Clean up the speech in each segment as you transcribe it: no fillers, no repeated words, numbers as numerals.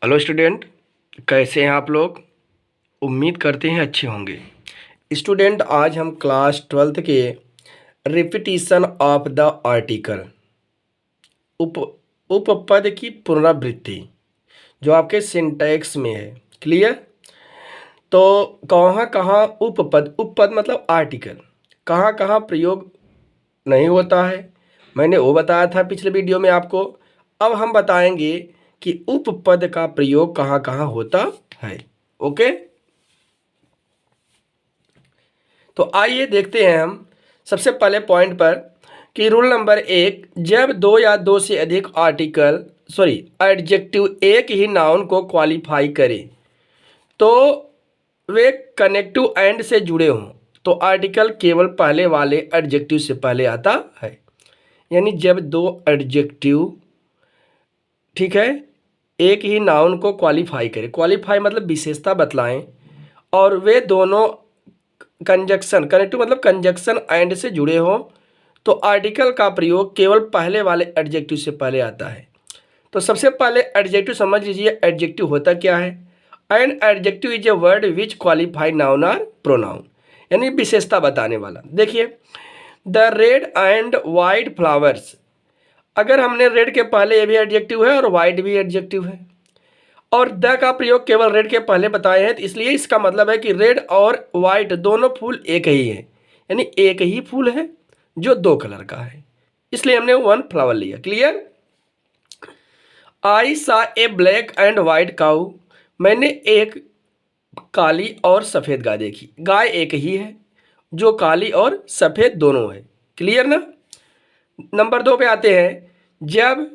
Hello student, कैसे हैं आप लोग। उम्मीद करते हैं अच्छे होंगे। स्टूडेंट, आज हम क्लास 12th के रिपीटिशन ऑफ द आर्टिकल उप उपपद की पुनरावृत्ति जो आपके सिंटैक्स में है। क्लियर। तो कहाँ कहाँ उपपद, उपपद मतलब आर्टिकल, कहाँ कहाँ प्रयोग नहीं होता है, मैंने वो बताया था पिछले वीडियो में आपको। अब हम बताएंगे कि उपपद का प्रयोग कहाँ कहाँ होता है। ओके, तो आइए देखते हैं हम सबसे पहले पॉइंट पर कि रूल नंबर 1, जब दो या दो से अधिक एडजेक्टिव एक ही नाउन को क्वालिफाई करें तो वे कनेक्टिव एंड से जुड़े हों तो आर्टिकल केवल पहले वाले एडजेक्टिव से पहले आता है। यानी जब दो एडजेक्टिव, ठीक है, एक ही नाउन को क्वालिफाई करें, क्वालिफाई मतलब विशेषता बतलाएं, और वे दोनों कंजक्शन, कनेक्टिव मतलब कंजक्शन एंड से जुड़े हों तो आर्टिकल का प्रयोग केवल पहले वाले एडजेक्टिव से पहले आता है। तो सबसे पहले एडजेक्टिव समझ लीजिए, एडजेक्टिव होता क्या है। And adjective is a word which qualify noun और प्रोनाउन, यानी विशेषता बताने वाला। देखिए, the red and white flowers, अगर हमने रेड के पहले ये भी एडजेक्टिव है और वाइट भी एडजेक्टिव है, और द का प्रयोग केवल रेड के पहले बताए हैं, तो इसलिए इसका मतलब है कि रेड और वाइट दोनों फूल एक ही है, यानी एक ही फूल है जो दो कलर का है, इसलिए हमने वन फ्लावर लिया। क्लियर। आई सा ए ब्लैक एंड वाइट काऊ, मैंने एक काली और सफ़ेद गाय देखी। गाय एक ही है जो काली और सफ़ेद दोनों है। क्लियर ना। नंबर 2 पे आते हैं, जब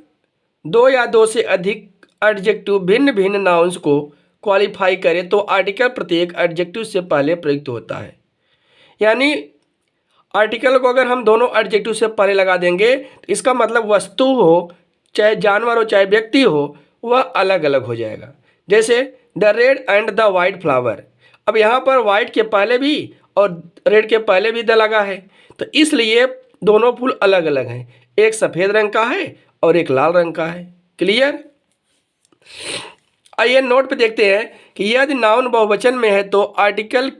दो या दो से अधिक एडजेक्टिव भिन्न भिन्न नाउन्स को क्वालिफाई करे तो आर्टिकल प्रत्येक एडजेक्टिव से पहले प्रयुक्त होता है। यानी आर्टिकल को अगर हम दोनों एडजेक्टिव से पहले लगा देंगे तो इसका मतलब वस्तु हो, चाहे जानवर हो चाहे व्यक्ति हो, वह अलग अलग हो जाएगा। जैसे the red and the white flower, अब यहाँ पर वाइट के पहले भी और रेड के पहले भी द लगा है, तो इसलिए दोनों फूल अलग अलग हैं, एक सफ़ेद रंग का है और एक लाल रंग का है। क्लियर। आइए नोट पे देखते हैं कि यदि नाउन बहुवचन में है तो आर्टिकल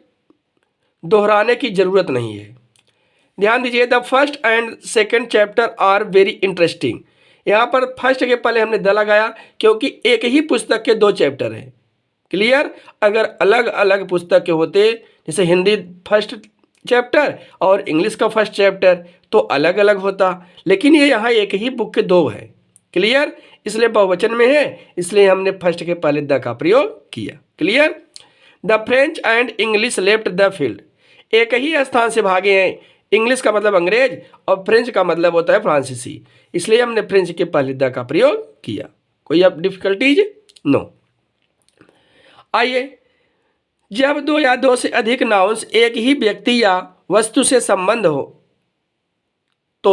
दोहराने की जरूरत नहीं है। ध्यान दीजिए, the first and second chapter are very interesting, यहाँ पर फर्स्ट के पहले हमने द लगाया क्योंकि एक ही पुस्तक के दो चैप्टर हैं। क्लियर। अगर अलग अलग पुस्तक के होते, जैसे हिंदी फर्स्ट चैप्टर और इंग्लिश का फर्स्ट चैप्टर, तो अलग अलग होता, लेकिन ये यहाँ एक ही बुक के दो है। क्लियर। इसलिए बहुवचन में है, इसलिए हमने फर्स्ट के पहले द का प्रयोग किया। Clear. The French and English left the field, एक ही स्थान से भागे हैं। इंग्लिश का मतलब अंग्रेज और फ्रेंच का मतलब होता है फ्रांसीसी, इसलिए हमने फ्रेंच के पहले द का प्रयोग किया। कोई अब डिफिकल्टीज? नो। आइए, जब दो या दो से अधिक नाउन्स एक ही व्यक्ति या वस्तु से संबंध हो तो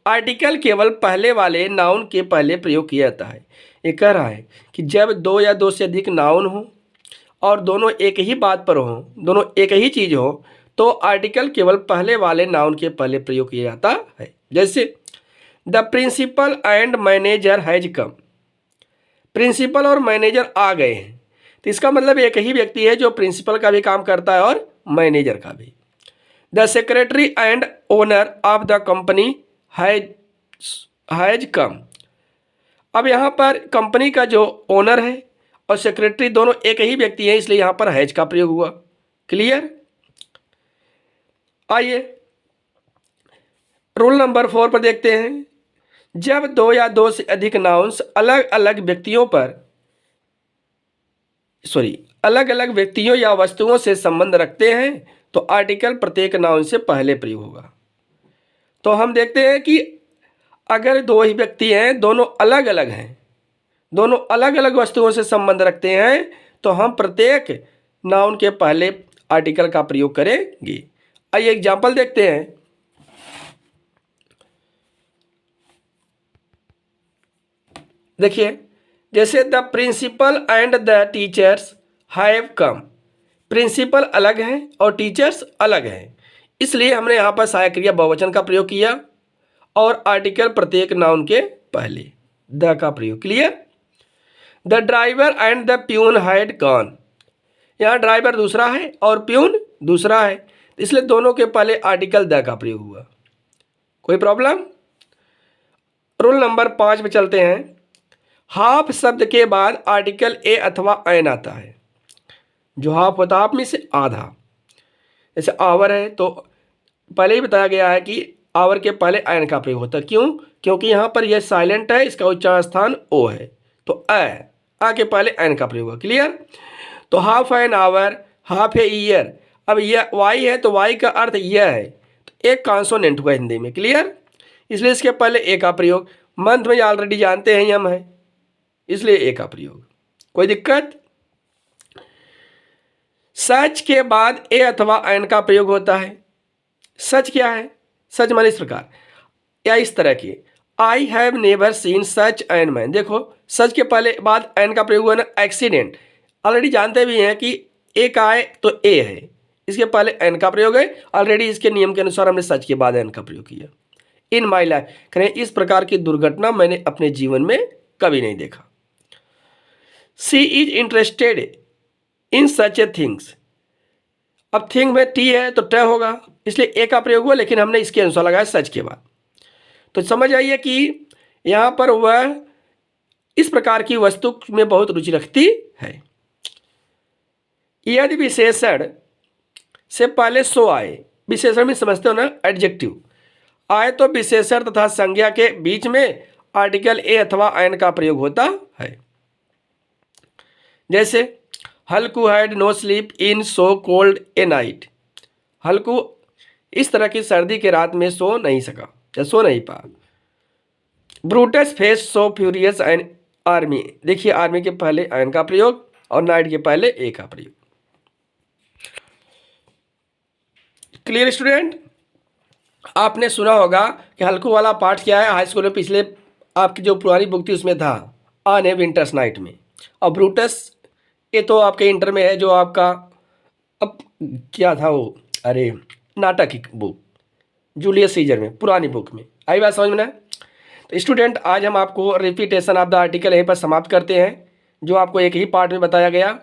आर्टिकल केवल पहले वाले नाउन के पहले प्रयोग किया जाता है। ये कह रहा है कि जब दो या दो से अधिक नाउन हो और दोनों एक ही बात पर हो, दोनों एक ही चीज़ हो, तो आर्टिकल केवल पहले वाले नाउन के पहले प्रयोग किया जाता है। जैसे the principal and manager has come, principal और मैनेजर आ गए हैं, तो इसका मतलब एक ही व्यक्ति है जो प्रिंसिपल का भी काम करता है और मैनेजर का भी। The secretary and owner of the company has come, अब यहाँ पर कंपनी का जो ओनर है और सेक्रेटरी दोनों एक ही व्यक्ति है, इसलिए यहाँ पर हैज का प्रयोग हुआ। क्लियर। आइए रूल नंबर 4 पर देखते हैं, जब दो या दो से अधिक नाउन्स अलग अलग व्यक्तियों या वस्तुओं से संबंध रखते हैं तो आर्टिकल प्रत्येक नाउन से पहले प्रयोग होगा। तो हम देखते हैं कि अगर दो ही व्यक्ति हैं, दोनों अलग अलग हैं, दोनों अलग अलग वस्तुओं से संबंध रखते हैं, तो हम प्रत्येक नाउन के पहले आर्टिकल का प्रयोग करेंगे। आइए एग्जाम्पल देखते हैं। देखिए, जैसे the principal and the teachers have come, principal अलग हैं और टीचर्स अलग हैं, इसलिए हमने यहाँ पर सहायक क्रिया बहुवचन का प्रयोग किया और आर्टिकल प्रत्येक नाउन के पहले द का प्रयोग। Clear. The driver and the peon had gone. यहाँ ड्राइवर दूसरा है और प्यून दूसरा है, इसलिए दोनों के पहले आर्टिकल द का प्रयोग हुआ। कोई प्रॉब्लम? रूल नंबर 5 पे चलते हैं। हाफ शब्द के बाद आर्टिकल ए अथवा एन आता है। जो हाफ होता है, हाफ में से आधा। जैसे आवर है तो पहले ही बताया गया है कि आवर के पहले एन का प्रयोग होता है। क्यों? क्योंकि यहाँ पर यह साइलेंट है, इसका उच्चारण स्थान ओ है, तो आ के पहले एन का प्रयोग हुआ। क्लियर? तो हाफ एन आवर, हाफ है ईयर। अब यह वाई है तो वाई का अर्थ यह है, तो एक कॉन्सोनेंट हुआ हिंदी में। क्लियर? इसलिए इसके पहले ए का प्रयोग। मंथ में ऑलरेडी जानते हैं यम है, इसलिए ए का प्रयोग। कोई दिक्कत? सच के बाद ए अथवा एन का प्रयोग होता है। सच क्या है? सच माने इस प्रकार या इस तरह की, I have never seen such an man. देखो सच के पहले बाद एन का प्रयोग हुआ ना, एक्सीडेंट। ऑलरेडी जानते भी हैं कि एक आए तो ए है, इसके पहले एन का प्रयोग है। ऑलरेडी इसके नियम के अनुसार हमने सच के बाद एन का प्रयोग किया। इन माई लाइफ, करें इस प्रकार की दुर्घटना मैंने अपने जीवन में कभी नहीं देखा। She is interested in such a things. अब थिंग में टी है तो ट होगा, इसलिए ए का प्रयोग हुआ, लेकिन हमने इसके अनुसार लगाया सच के बाद। तो समझ आइए कि यहाँ पर वह इस प्रकार की वस्तु में बहुत रुचि रखती है। यदि विशेषण से पहले सो आए, विशेषण में समझते हो ना, एडजेक्टिव आए तो विशेषण तथा संज्ञा के बीच में आर्टिकल ए अथवा एन का प्रयोग होता है। जैसे Halku had no sleep in so cold a night. Halku इस तरह की सर्दी के रात में सो नहीं सका या सो नहीं पा। Brutus face so furious and army. देखिए आर्मी के पहले एन का प्रयोग और नाइट के पहले ए का प्रयोग। Clear student? आपने सुना होगा कि हल्कू वाला पार्ट क्या है, हाई स्कूल में पिछले आपकी जो पुरानी बुक थी उसमें था, ऑन ए विंटर्स नाइट में। और ब्रूटस ये तो आपके इंटर में है, जो आपका अब क्या था वो, अरे नाटक की बुक जूलियस सीजर में, पुरानी बुक में। आई बात समझ में ना? तो स्टूडेंट आज हम आपको रिपीटेशन ऑफ द आर्टिकल यहीं पर समाप्त करते हैं, जो आपको एक ही पार्ट में बताया गया।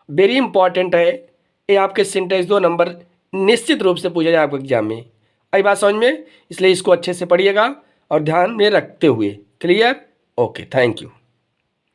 वेरी इंपॉर्टेंट है ये, आपके सिंटेक्स 2 नंबर निश्चित रूप से पूछा जाए आपको एग्जाम में। आई बात समझ में? इसलिए इसको अच्छे से पढ़िएगा और ध्यान में रखते हुए। क्लियर? Okay, thank you.